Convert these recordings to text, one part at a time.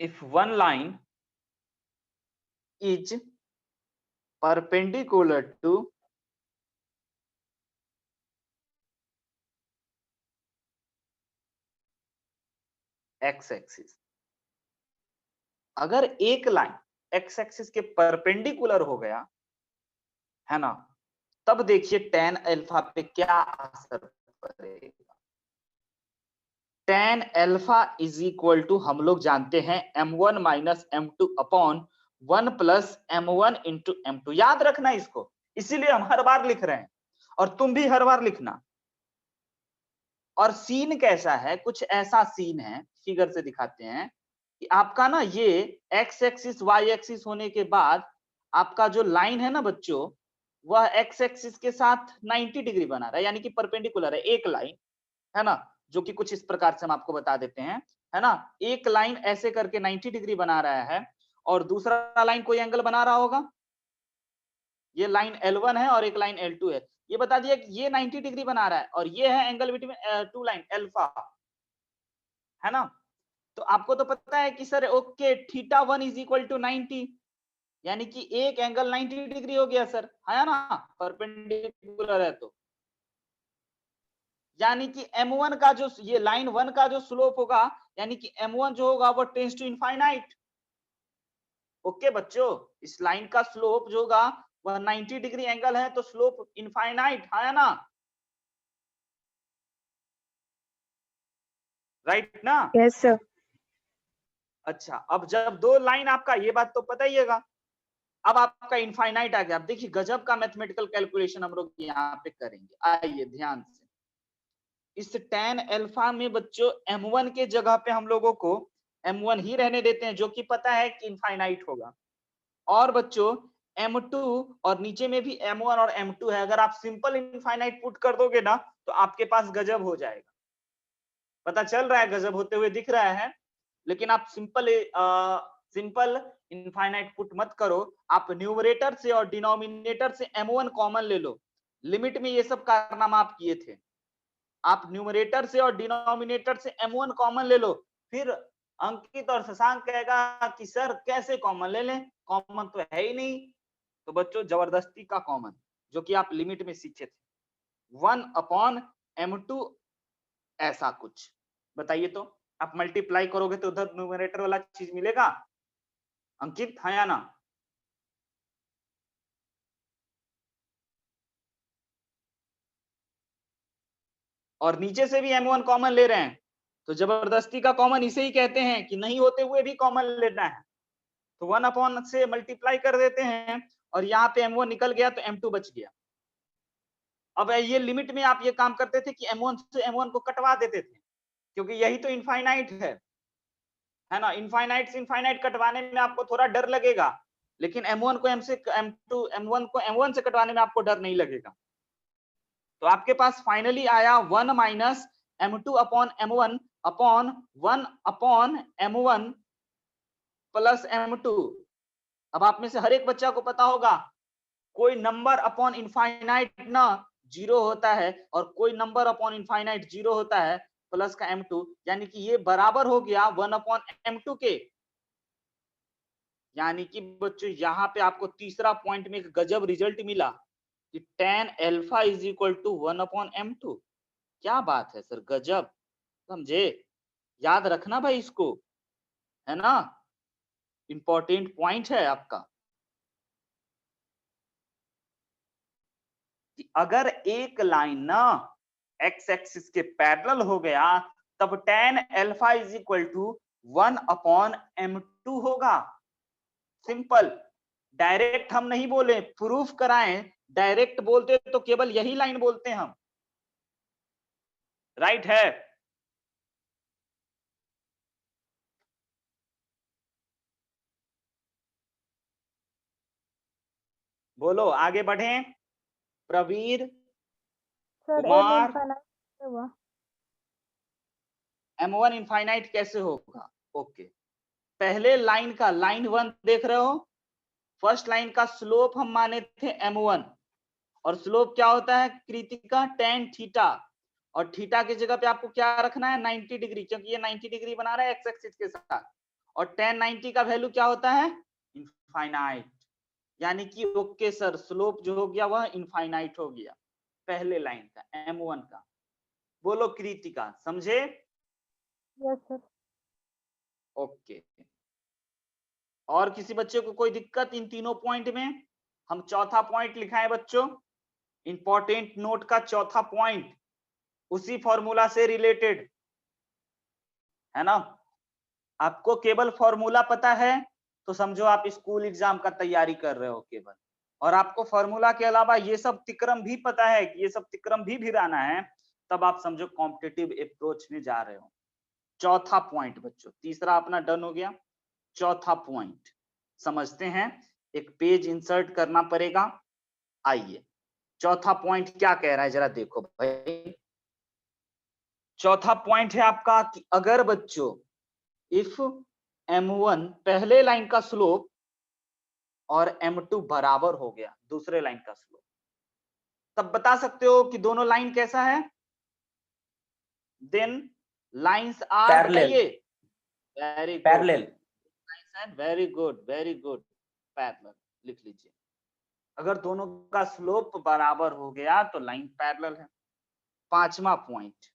if one line is perpendicular to x axis, अगर एक line x axis के perpendicular हो गया है ना, तब देखिए tan अल्फा पे क्या असर पड़ेगा। tan alpha is equal to हम लोग जानते हैं m1 minus m2 upon 1 plus m1 into m2। याद रखना इसको, इसीलिए हम हर बार लिख रहे हैं और तुम भी हर बार लिखना। और सीन कैसा है, कुछ ऐसा सीन है, फिगर से दिखाते हैं कि आपका ना ये x एक्सिस y एक्सिस होने के बाद आपका जो लाइन है ना बच्चों, वह x एक्सिस के साथ 90 डिग्री बना रहा है, यानी कि परपेंडिकुलर है। एक लाइन है ना, जो कि कुछ इस प्रकार से हम आपको बता देते हैं, है ना, एक लाइन ऐसे करके 90 डिग्री बना रहा है और दूसरा लाइन कोई एंगल बना रहा होगा। ये लाइन L1 है और एक लाइन L2 है। ये बता दिया कि ये 90 डिग्री बना रहा है और ये है angle between two line alpha, है ना। तो आपको तो पता है कि sir okay theta 1 is equal to 90, यानी कि एक एंगल 90 डिग्री हो गया सर, है ना, परपेंडिकुलर है तो। यानी कि m1 का जो ये लाइन 1 का जो स्लोप होगा, यानी कि m1 जो होगा वो टेंड्स टू इनफाइनाइट। ओके बच्चों, इस लाइन का स्लोप जो होगा वह 90 डिग्री एंगल है, तो स्लोप इनफाइनाइट है ना, राइट ना। Yes sir. अच्छा, अब जब दो लाइन आपका, ये बात तो पता ही है, अब आपका इनफाइनाइट आ गया। अब देखिए गजब का मैथमेटिकल कैलकुलेशन हम लोग यहाँ पे करेंगे, आइए ध्यान से। इस tan अल्फा में बच्चों m1 के जगह पे हम लोगों को m1 ही रहने देते हैं, जो कि पता है कि इनफाइनाइट होगा। और बच्चों m2 और नीचे में भी m1 और m2 है, अगर आप सिंपल इनफाइनाइट पुट कर दोगे ना तो आपके पास गजब हो जाएगा। पता चल रहा है गजब होते हुए दिख रहा है, लेकिन आप सिंपल इनफाइनाइट पुट मत करो, आप न्यूमरेटर से और डिनोमिनेटर से m1 कॉमन ले लो। लिमिट में ये सब कारनामा आप किए थे, आप न्यूमरेटर से और डिनोमिनेटर से m1 कॉमन ले लो। फिर अंकित और शशांक कहेगा कि सर कैसे कॉमन ले लें, कॉमन तो है ही नहीं। तो बच्चों जबरदस्ती का कॉमन, जो कि आप लिमिट में सीखे थे, 1 अपॉन m2 ऐसा कुछ। बताइए तो, आप मल्टीप्लाई करोगे तो उधर न्यूमरेटर वाला चीज मिलेगा अंकित, है या ना। और नीचे से भी m1 कॉमन ले रहे हैं, तो जबरदस्ती का कॉमन इसे ही कहते हैं कि नहीं होते हुए भी कॉमन लेना है। तो 1 अपॉन से मल्टीप्लाई कर देते हैं और यहाँ पे m1 निकल गया तो m2 बच गया। अब ये लिमिट में आप ये काम करते थे कि m1 से m1 को कटवा देते थे, क्योंकि यही तो इनफाइनाइट है ना। इनफाइनाइट से इनफाइनाइट कटवाने में आपको थोड़ा डर लगेगा, लेकिन m1 को m से m2 m1 को m1 से कटवाने में आपको डर नहीं लगेगा। तो आपके पास फाइनली आया 1 minus m2 upon m1 upon 1 upon m1 plus m2। अब आप में से हर एक बच्चा को पता होगा कोई नंबर अपॉन इनफाइनाइट ना जीरो होता है और कोई नंबर अपॉन इनफाइनाइट जीरो होता है प्लस का m2, यानी कि ये बराबर हो गया 1 अपॉन m2 के। यानी कि बच्चों यहाँ पे आपको तीसरा पॉइंट में एक गजब रिजल्ट मिला कि tan alpha is equal to 1 upon m2। क्या बात है सर, गजब, समझे। याद रखना भाई इसको, है ना, इंपॉर्टेंट पॉइंट है आपका कि अगर एक लाइन ना एक्स एक्सिस के पैरेलल हो गया तब tan alpha is equal to 1 upon m2 होगा। सिंपल, डायरेक्ट हम नहीं बोले, प्रूफ कराएं। डायरेक्ट बोलते तो केवल यही लाइन बोलते हैं हम, राइट है। बोलो आगे बढ़े, Pravir, sir m Kumar. Infinite हुआ। m1 इनफाइनाइट कैसे होगा, ओके। पहले लाइन का लाइन 1 देख रहे हो, फर्स्ट लाइन का स्लोप हम माने थे m1, और स्लोप क्या होता है कृतिका, tan थीटा, और थीटा की जगह पे आपको क्या रखना है 90 डिग्री, क्योंकि ये 90 डिग्री बना रहा है एक्स एक्सिस के साथ। और tan 90 का वैल्यू क्या होता है? इनफाइनाइट। यानी कि ओके सर, स्लोप जो हो गया वह इनफाइनाइट हो गया पहले लाइन का, M1 का। बोलो कृतिका, समझे? Yes sir. ओके। और किसी बच्चे को कोई दिक्कत इन तीनों पॉइंट में? हम चौथा पॉइंट लिखाएं बच्चों, इंपॉर्टेंट नोट का चौथा पॉइंट, उसी फॉर्मूला से रिलेटेड है ना। आपको केवल फॉर्मूला पता है तो समझो आप स्कूल एग्जाम का तैयारी कर रहे हो केवल, और आपको फॉर्मूला के अलावा ये सब तिक्रम भी पता है कि ये सब तिक्रम भी भिराना है, तब आप समझो कॉम्पिटिटिव अप्रोच में जा रहे हो। चौथा पॉइंट बच्चों, तीसरा अपना डन हो गया, चौथा पॉइंट समझते हैं। एक पेज इंसर्ट करना पड़ेगा। आइए, चौथा पॉइंट क्या कह रहा है जरा देखो भाई। चौथा पॉइंट है आपका कि अगर बच्चों इफ M1 पहले लाइन का स्लोप और M2 बराबर हो गया दूसरे लाइन का स्लोप, तब बता सकते हो कि दोनों लाइन कैसा है? देन लाइंस आर, बताइए। Very good, parallel. Very good, very good, parallel लिख लीजिए। अगर दोनों का स्लोप बराबर हो गया तो लाइन पैरेलल है। पांचवा पॉइंट,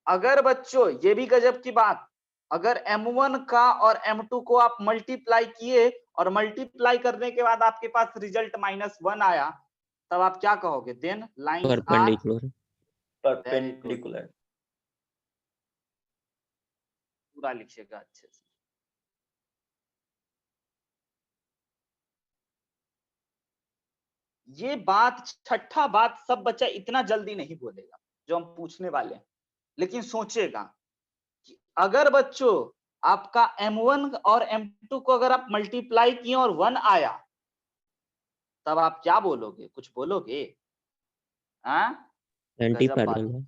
अगर बच्चों ये भी गजब की बात, अगर M1 का और M2 को आप मल्टीप्लाई किए और मल्टीप्लाई करने के बाद आपके पास रिजल्ट -1 आया, तब आप क्या कहोगे? Then lines are perpendicular. Perpendicular. पूरा लिखिएगा अच्छे से। ये बात, छठा बात सब बच्चा इतना जल्दी नहीं बोलेगा जो हम पूछने वाले हैं, लेकिन सोचेगा कि अगर बच्चों आपका M1 और M2 को अगर आप मल्टीप्लाई किए और 1 आया, तब आप क्या बोलोगे? कुछ बोलोगे? हाँ, एंटी गजब बात। पैरेलल है।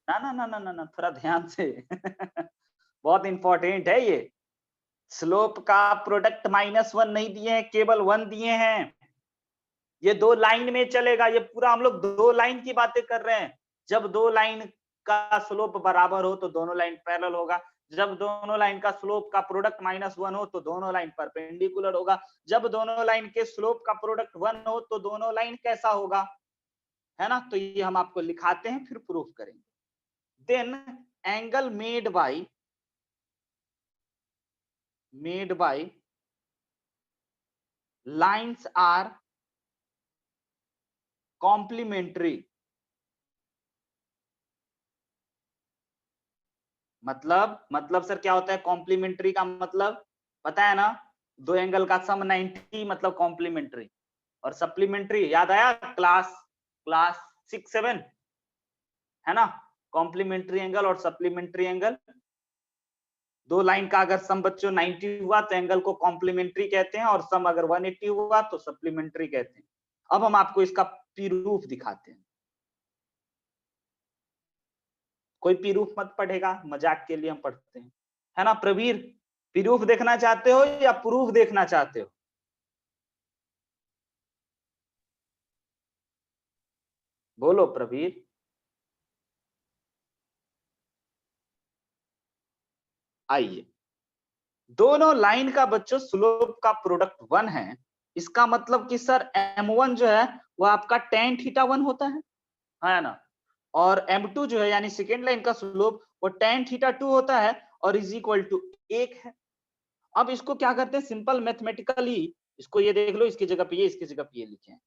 ना ना ना ना ना ना, थोड़ा ध्यान से बहुत इंपॉर्टेंट है ये। स्लोप का प्रोडक्ट -1 नहीं दिए हैं, केवल 1 दिए हैं। ये दो लाइन में चलेगा, ये पूरा हम लोग दो लाइन की बातें कर रहे हैं। जब दो लाइन का स्लोप बराबर हो तो दोनों लाइन पैरेलल होगा। जब दोनों लाइन का स्लोप का प्रोडक्ट -1 हो तो दोनों लाइन परपेंडिकुलर होगा। जब दोनों लाइन के स्लोप का प्रोडक्ट 1 हो तो दोनों लाइन कैसा होगा, है ना। तो ये हम आपको लिखाते हैं, फिर प्रूफ करेंगे। Then angle made by lines are complementary. मतलब सर क्या होता है कॉम्प्लीमेंट्री का मतलब? पता है ना, दो एंगल का सम 90 मतलब कॉम्प्लीमेंट्री। और सप्लीमेंट्री याद आया क्लास 6-7, है ना। कॉम्प्लीमेंट्री एंगल और सप्लीमेंट्री एंगल, दो लाइन का अगर सम बच्चों 90 हुआ तो एंगल को कॉम्प्लीमेंट्री कहते हैं, और सम अगर 180 हुआ तो सप्लीमेंट्री कहते हैं। अब हम आपको इसका प्रूफ दिखाते हैं। कोई प्रूफ मत पढ़ेगा, मजाक के लिए हम पढ़ते हैं, है ना। प्रवीर, प्रूफ देखना चाहते हो या प्रूफ देखना चाहते हो? बोलो प्रवीर। आइए, दोनों लाइन का बच्चों स्लोप का प्रोडक्ट 1 है, इसका मतलब कि सर M1 जो है वो आपका tan θ1 होता है ना। और M2 जो है यानी सेकेंड लाइन का स्लोप वो tan θ2 होता है और इज इक्वल टू 1 है। अब इसको क्या करते हैं सिंपल मैथमेटिकली, इसको ये देख लो, इसकी जगह पे ये, इसकी जगह पे ये लिखे हैं।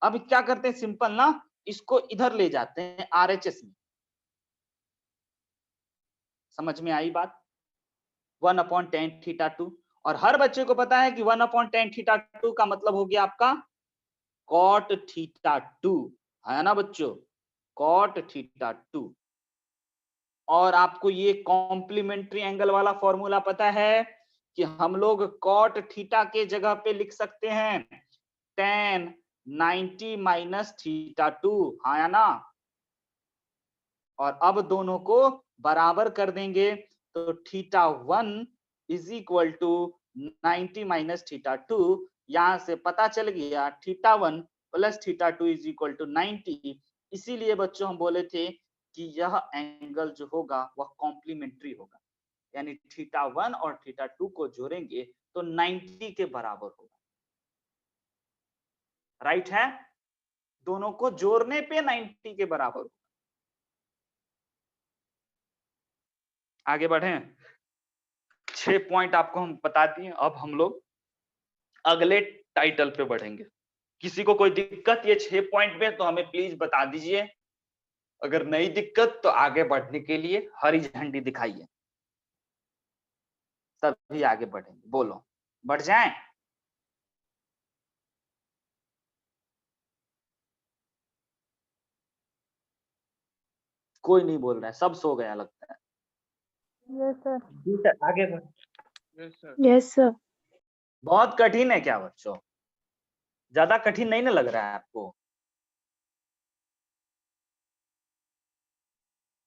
अब क्या करते हैं सिंपल ना, इसको इधर ले जाते हैं RHS में। समझ में आई बात? 1/tan θ2, और हर बच्चे को पता है कि 1/tan θ2 का मतलब हो गया आपका cot θ2, है ना बच्चों, cot θ2। और आपको ये कॉम्प्लीमेंट्री एंगल वाला फॉर्मूला पता है कि हम लोग cot थीटा के जगह पे लिख सकते हैं tan 90 माइनस θ2, हाँ या ना। और अब दोनों को बराबर कर देंगे तो θ1 इज इक्वल टू 90 माइनस θ2। यहां से पता चल गया θ1 प्लस θ2 इज इक्वल टू 90। इसीलिए बच्चों हम बोले थे कि यह एंगल जो होगा वह कॉम्प्लीमेंट्री होगा। यानी θ1 और θ2 को जोड़ेंगे तो 90 के बराबर होगा। राइट है, दोनों को जोड़ने पे 90 के बराबर होगा। आगे बढ़े, 6 पॉइंट आपको हम बता दिए। अब हम लोग अगले टाइटल पे बढ़ेंगे। किसी को कोई दिक्कत ये 6 पॉइंट में तो हमें प्लीज बता दीजिए, अगर नहीं दिक्कत तो आगे बढ़ने के लिए हरी झंडी दिखाइए, तभी आगे बढ़ेंगे। बोलो, बढ़ जाएं? कोई नहीं बोल रहा है, सब सो गया लगता है। Yes sir. ठीक है, आगे बढ़। Yes sir. बहुत कठिन है क्या बच्चों? ज्यादा कठिन नहीं ना लग रहा है आपको?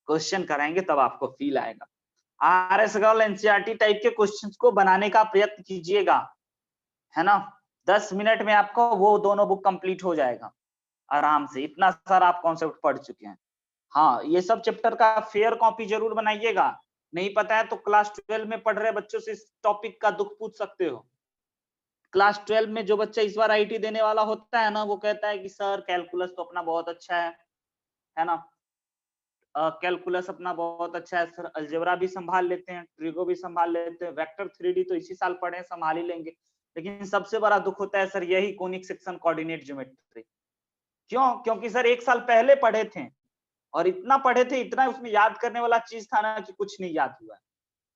क्वेश्चन कराएंगे तब आपको फील आएगा। आरएस गर्ल एनसीईआरटी टाइप के क्वेश्चंस को बनाने का प्रयत्न कीजिएगा, है ना। 10 मिनट में आपको वो दोनों बुक कंप्लीट हो जाएगा आराम से, इतना सारा आप कॉन्सेप्ट पढ़ चुके हैं। हाँ, ये सब चैप्टर का फेयर कॉपी जरूर बनाइएगा। नहीं पता है तो क्लास 12 में पढ़ रहे बच्चों से इस टॉपिक का दुख पूछ सकते हो। क्लास 12 में जो बच्चा इस बार आईटी देने वाला होता है ना, वो कहता है कि सर कैलकुलस तो अपना बहुत अच्छा है ना। कैलकुलस अपना बहुत अच्छा है सर, अलजेब्रा भी संभाल लेते हैं, ट्रिगो भी संभाल लेते हैं, वेक्टर 3D तो इसी साल पढ़े, संभाल ही लेंगे। लेकिन सबसे बड़ा दुख होता है सर यही कोनिक सेक्शन कोऑर्डिनेट ज्योमेट्री। क्यों? क्योंकि सर 1 साल पहले पढ़े थे और इतना पढ़े थे, इतना उसमें याद करने वाला चीज था ना कि कुछ नहीं याद हुआ।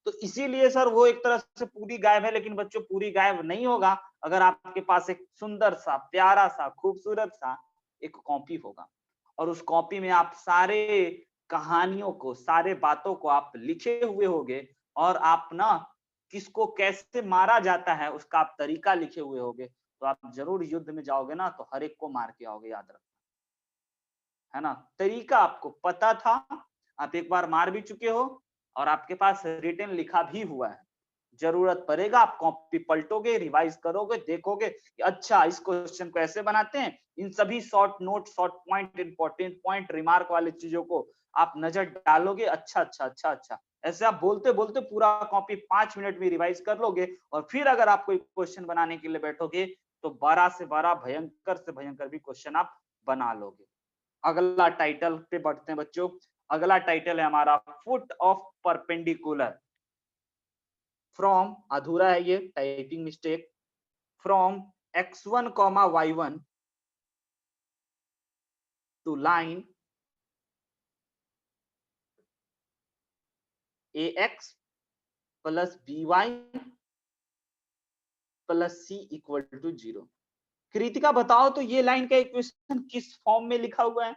तो इसीलिए सर वो एक तरह से पूरी गायब है। लेकिन बच्चों पूरी गायब नहीं होगा अगर आपके पास एक सुंदर सा, प्यारा सा, खूबसूरत सा एक कॉपी होगा, और उस कॉपी में आप सारे कहानियों को, सारे बातों को आप लिखे हुए होगे, और आप ना किसको कैसे मारा जाता है उसका आप तरीका लिखे हुए होगे, तो आप जरूर युद्ध में जाओगे ना तो हर एक को मार के आओगे, याद रखना, है ना। तरीका आपको पता था, आप एक बार मार भी चुके हो, और आपके पास रिटन लिखा भी हुआ है। जरूरत पड़ेगा आप कॉपी पलटोगे, रिवाइज करोगे, देखोगे कि अच्छा इस क्वेश्चन को ऐसे बनाते हैं। इन सभी short note, short point, important point, remark वाली चीजों को आप नजर डालोगे। अच्छा अच्छा अच्छा अच्छा, ऐसे आप बोलते बोलते पूरा कॉपी 5 मिनट में रिवाइज कर लोगे, और फिर अगर आप कोई क्वेश्चन बनाने के लिए बैठोगे तो 12 से 12 भयंकर से भयंकर भी क्वेश्चन आप बना लोगे। अगला टाइटल पे बढ़ते हैं बच्चों। अगला टाइटल है हमारा फुट ऑफ परपेंडिकुलर फ्रॉम, अधूरा है ये, typing mistake, from x1 y1 to line ax plus by plus c equal to 0। Kritika बताओ तो ये लाइन का इक्वेशन किस फॉर्म में लिखा हुआ है?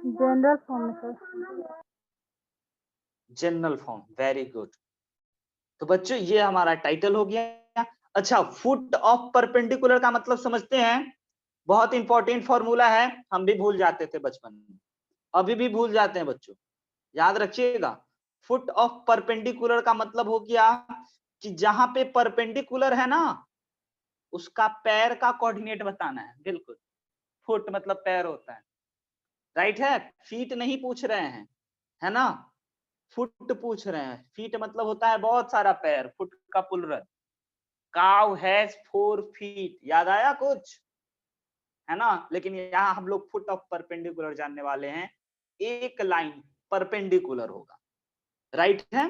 जनरल फॉर्म में sir. General form, very good. तो बच्चों ये हमारा टाइटल हो गया। अच्छा, फुट ऑफ परपेंडिकुलर का मतलब समझते हैं? बहुत इंपॉर्टेंट फॉर्मूला है, हम भी भूल जाते थे बचपन में, अभी भी भूल जाते हैं बच्चों, याद रखिएगा। फुट ऑफ परपेंडिकुलर का मतलब हो गया कि जहां पे परपेंडिकुलर है ना, उसका पैर का कोऑर्डिनेट बताना है। बिल्कुल, फुट मतलब पैर होता है, राइट है। फीट नहीं पूछ रहे हैं, है ना, फुट पूछ रहे हैं। फीट मतलब होता है बहुत सारा पैर, फुट का प्लुरल। काउ हैज 4 फीट, याद आया कुछ, है ना। लेकिन यहाँ हम लोग फुट ऑफ परपेंडिकुलर जानने वाले हैं, एक लाइन परपेंडिकुलर होगा, राइट है।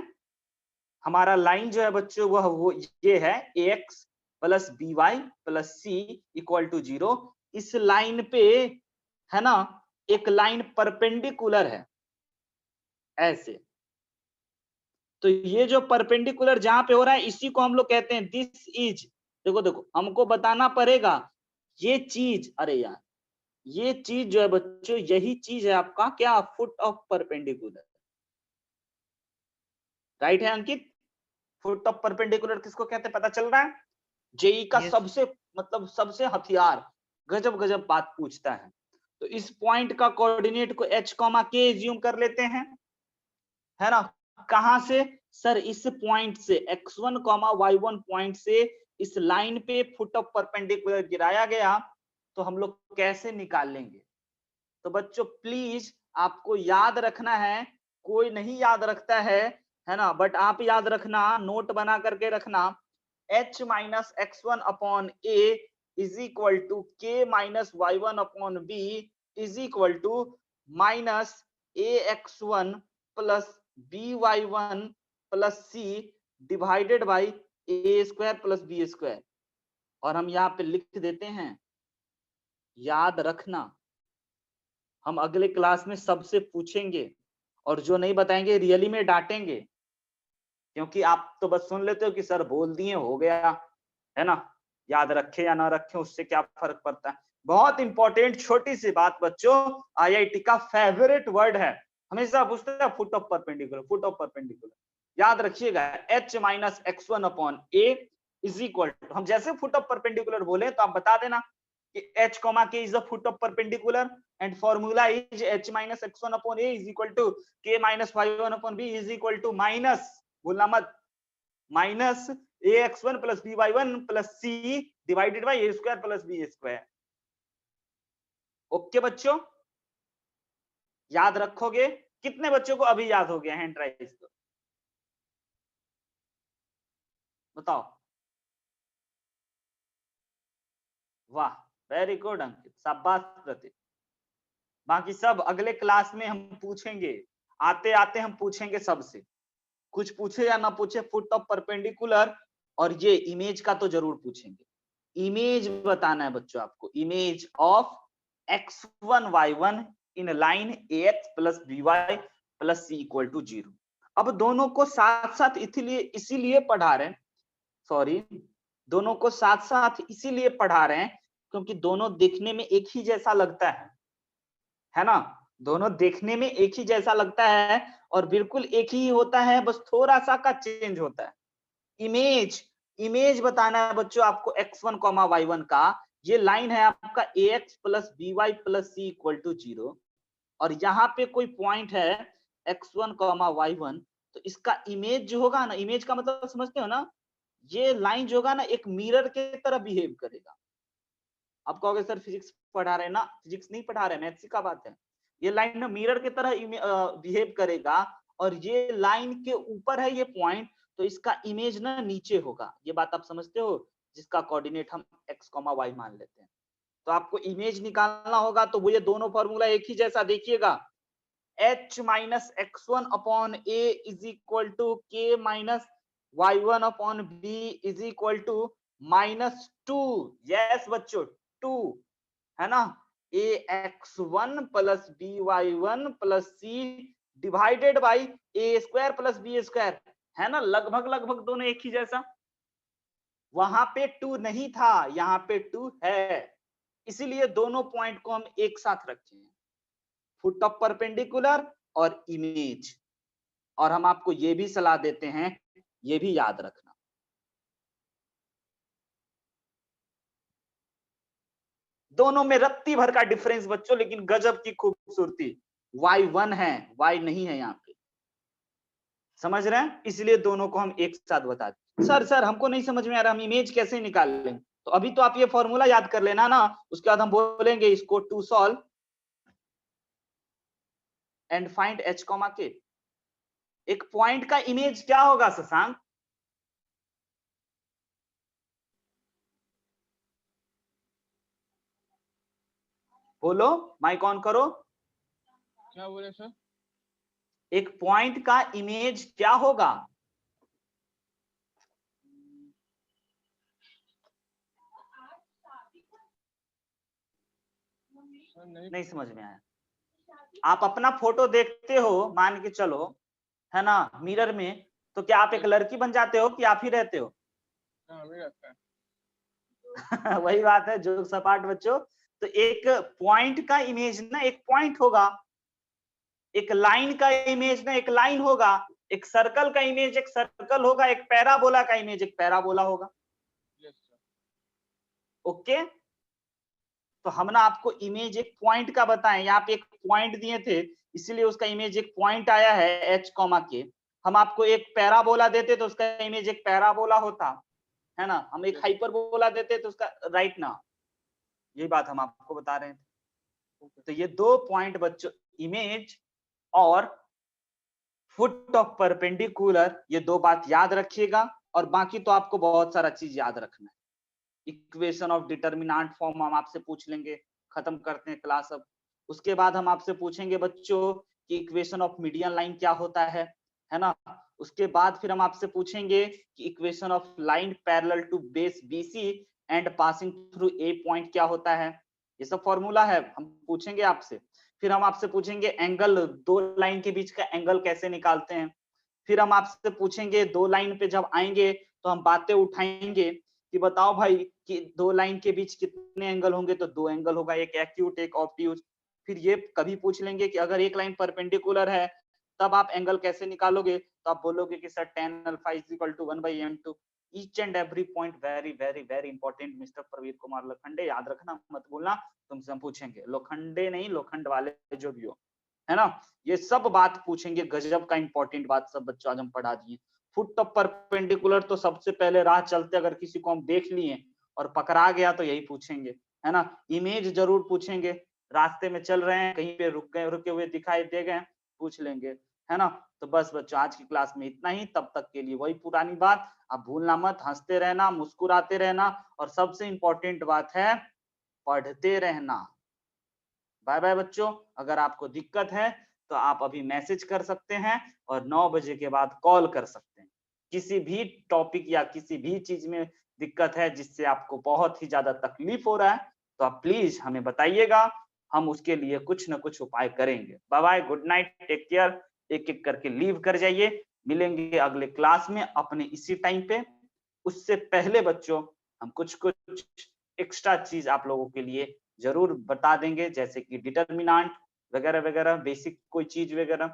हमारा लाइन जो है बच्चों वो ये है ax plus by plus c equal to 0। इस लाइन पे, है ना, एक लाइन परपेंडिकुलर है ऐसे। तो ये जो परपेंडिकुलर जहां पे हो रहा है इसी को हम लोग कहते हैं दिस इज, देखो देखो हमको बताना पड़ेगा ये चीज, अरे यार ये चीज जो है बच्चों, यही चीज है आपका क्या, फुट ऑफ परपेंडिकुलर, राइट है अंकित। फुट ऑफ परपेंडिकुलर किसको कहते हैं पता चल रहा है? जेई का सबसे मतलब सबसे हथियार, गजब गजब बात पूछता है। तो इस पॉइंट का कोऑर्डिनेट को h, k ज्यूम कर लेते हैं, है ना। कहां से? सर इस पॉइंट से x1, y1 पॉइंट से इस लाइन पे फुट ऑफ परपेंडिकुलर गिराया गया, तो हम लोग कैसे निकाल लेंगे? तो बच्चों प्लीज आपको याद रखना है, कोई नहीं याद रखता है ना, बट आप याद रखना, नोट बना करके रखना, h minus x1 upon a is equal to k minus y1 upon b is equal to minus ax1 plus by1 plus c divided by a square plus b square. और हम यहाँ पे लिख देते हैं, याद रखना हम अगले क्लास में सबसे पूछेंगे, और जो नहीं बताएंगे रियली में डांटेंगे, क्योंकि आप तो बस सुन लेते हो कि सर बोल दिए हो गया, है ना, याद रखे या ना रखे उससे क्या फर्क पड़ता है। बहुत इंपॉर्टेंट छोटी सी बात बच्चों, आईआईटी का फेवरेट वर्ड है, हमेशा पूछते हैं foot of perpendicular, foot of perpendicular, याद रखिएगा h minus x1 upon a is equal to, हम जैसे फुट ऑफ परपेंडिकुलर बोले तो आप बता देना कि h comma k is the foot of perpendicular and formula is h minus x1 upon a is equal to k minus y1 upon b is equal to minus, बोलना मत, minus ax1 plus by1 plus c divided by a square plus b square. Okay बच्चों, याद रखोगे? कितने बच्चों को अभी याद हो गया हैंड राइज तो बताओ? वाह, वेरी गुड अंकित, शाबाश प्रतीक। बाकी सब अगले क्लास में हम पूछेंगे, आते आते हम पूछेंगे सबसे, कुछ पूछे या ना पूछे फुट ऑफ परपेंडिकुलर, और ये इमेज का तो जरूर पूछेंगे। इमेज बताना है बच्चों आपको, image of x1 y1 in line ax plus by plus c equal to 0। अब दोनों को साथ साथ इसीलिए पढ़ा रहे हैं, सॉरी, दोनों को साथ साथ इसीलिए पढ़ा रहे हैं क्योंकि दोनों देखने में एक ही जैसा लगता है ना, दोनों देखने में एक ही जैसा लगता है और बिल्कुल एक ही होता है, बस थोड़ा सा का चेंज होता है। इमेज बताना है बच्चों आपको x1 y1 का, ये लाइन है आपका ax plus by plus c equal to 0, और यहाँ पे कोई पॉइंट है x1 y1, तो इसका इमेज जो होगा ना, इमेज का मतलब समझते हो ना, ये लाइन जो होगा ना एक मिरर के तरह बिहेव करेगा। आप कहोगे सर फिजिक्स पढ़ा रहे हैं ना, फिजिक्स नहीं पढ़ा रहे, मैथ्स का बात है। ये लाइन ना मिरर की तरह बिहेव करेगा, और ये लाइन के ऊपर है ये पॉइंट, तो इसका इमेज ना नीचे होगा। ये बात आप समझते हो, जिसका कोऑर्डिनेट हम x, y मान लेते हैं। तो आपको इमेज निकालना होगा, तो वो ये दोनों फॉर्मूला एक ही जैसा देखिएगा, h minus x1 upon a is equal to k minus y1 upon b is equal to माइनस 2। यस बच्चों, 2 है ना, ax1 plus by1 plus c divided by a square plus b square, है ना, लगभग लगभग दोनों एक ही जैसा। वहां पे 2 नहीं था, यहाँ पे 2 है, इसीलिए दोनों पॉइंट को हम एक साथ रखे हैं, फुट ऑफ परपेंडिकुलर और इमेज। और हम आपको ये भी सलाह देते हैं, ये भी याद रखना, दोनों में रत्ती भर का डिफरेंस बच्चों, लेकिन गजब की खूबसूरती, y1 है, y नहीं है यहाँ पे, समझ रहे हैं? इसलिए दोनों को हम एक साथ बता दें। सर हमको नहीं समझ में आ रहा, हम इमेज कैसे निकाल लें? तो अभी तो आप ये फॉर्मूला याद कर लेना ना, उसके बाद हम बोलेंगे इसको to solve and find h, k। एक पॉइंट का इमेज क्या होगा शशांक? बोलो, माइक ऑन करो। क्या बोले सर? एक पॉइंट का इमेज क्या होगा? नहीं समझ में आया? आप अपना फोटो देखते हो, मान के चलो, है ना, मिरर में, तो क्या आप एक लड़की बन जाते हो कि आप ही रहते हो? वही बात है जो सपाट बच्चों। तो एक पॉइंट का इमेज ना एक पॉइंट होगा, एक लाइन का इमेज ना एक लाइन होगा, एक सर्कल का इमेज एक सर्कल होगा, एक पैराबोला का इमेज एक पैराबोला होगा। ओके, तो हम ना आपको इमेज एक पॉइंट का बताएं, यहाँ पे एक पॉइंट दिए थे, इसीलिए उसका इमेज एक पॉइंट आया है h, k। हम आपको एक पैराबोला देते तो उसका इमेज एक पैराबोला होता, है ना, हम एक हाइपरबोला देते तो उसका राइट ना, यही बात हम आपको बता रहे थे। तो ये 2 पॉइंट बच्चों, इमेज और फुट ऑफ परपेंडिकुलर, ये 2 बात याद रखिएगा, और बाकी तो आपको बहुत सारा चीज याद रखना है। इक्वेशन ऑफ डिटर्मिनेंट फॉर्म हम आपसे पूछ लेंगे, खत्म करते हैं क्लास अब। उसके बाद हम आपसे पूछेंगे बच्चों कि इक्वेशन ऑफ मीडियन लाइन क्या होता है ना। उसके बाद फिर हम आपसे पूछेंगे कि equation of line parallel to base BC and passing through a point क्या होता है, ये सब फॉर्मूला है, हम पूछेंगे आपसे। फिर हम आपसे पूछेंगे एंगल, 2 लाइन के बीच का एंगल कैसे निकालते हैं। फिर हम आपसे पूछेंगे 2 लाइन पे जब आएंगे तो हम बातें उठाएंगे कि बताओ भाई कि 2 लाइन के बीच कितने एंगल होंगे, तो 2 एंगल होगा, एक एक्यूट एक ऑब्ट्यूज। फिर ये कभी पूछ लेंगे कि अगर एक लाइन परपेंडिकुलर है तब आप एंगल कैसे निकालोगे, तो आप बोलोगे कि sir tan alpha is equal to 1/m2। Each and every point very very very important mister Pravir Kumar Lokhande, याद रखना, मत भूलना, तुमसे हम पूछेंगे, लोखंडे नहीं, लोखंड वाले जो भी हो, है ना, ये सब बात पूछेंगे, गजब का इंपॉर्टेंट बात सब बच्चों आज हम पढ़ा दिए। फुट ऑफ परपेंडिकुलर तो सबसे पहले राह चलते अगर किसी को हम देख लिए और पकड़ा गया तो यही पूछेंगे, है ना। इमेज जरूर पूछेंगे, रास्ते में चल रहे हैं कहीं पे रुके हुए दिखाई दे गए, पूछ लेंगे, है ना। तो बस बच्चों आज की क्लास में इतना ही, तब तक के लिए वही पुरानी बात, आप भूलना मत, हंसते रहना, मुस्कुराते रहना, और सबसे इंपॉर्टेंट बात है पढ़ते रहना। बाय बाय बच्चों। अगर आपको दिक्कत है तो आप अभी मैसेज कर सकते हैं और 9 बजे के बाद कॉल कर सकते हैं। किसी भी टॉपिक या किसी भी चीज में दिक्कत है जिससे आपको बहुत ही ज्यादा तकलीफ हो रहा है तो आप प्लीज हमें बताइएगा, हम उसके लिए कुछ ना कुछ उपाय करेंगे। Bye bye, good night, take care. एक एक करके लीव कर जाइए, मिलेंगे अगले क्लास में अपने इसी टाइम पे। उससे पहले बच्चों हम कुछ कुछ एक्स्ट्रा चीज आप लोगों के लिए जरूर बता देंगे, जैसे कि डिटर्मिनेंट वगैरह वगैरह, बेसिक कोई चीज वगैरह,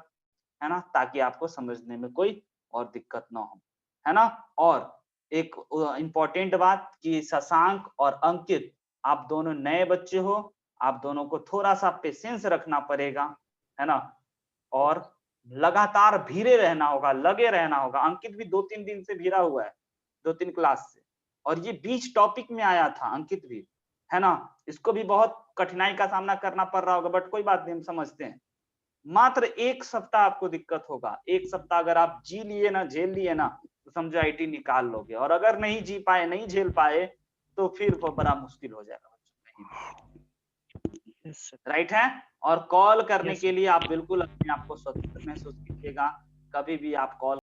है ना, ताकि आपको समझने में कोई और दिक्कत ना हो, है ना। और एक इम्पोर्टेंट बात कि शशांक और अंकित, आप दोनों नए बच्चे हो, आप दोनों को थोड़ा सा पेशेंस रखना पड़ेगा, है ना, और लगातार भीड़े रहना होगा, लगे रहना होगा। अंकित भी 2-3 दिन से भीड़ा हुआ है, 2-3 क्लास से, और ये बीच टॉपिक में आया था अंकित भी, है ना। इसको भी बहुत कठिनाई का सामना करना पड़ रहा होगा, बट कोई बात नहीं, हम समझते हैं। मात्र 1 सप्ताह आपको दिक्कत होगा, 1 सप्ताह अगर आप जी लिए ना, झेल लिए ना, तो समझो आईटी निकाल लोगे, और अगर नहीं जी पाए, नहीं झेल पाए, तो फिर वो बड़ा मुश्किल हो जाएगा बच्चों, राइट है। और कॉल करने के लिए आप बिल्कुल अपने आप को स्वतंत्र महसूस कीजिएगा, कभी भी आप कॉल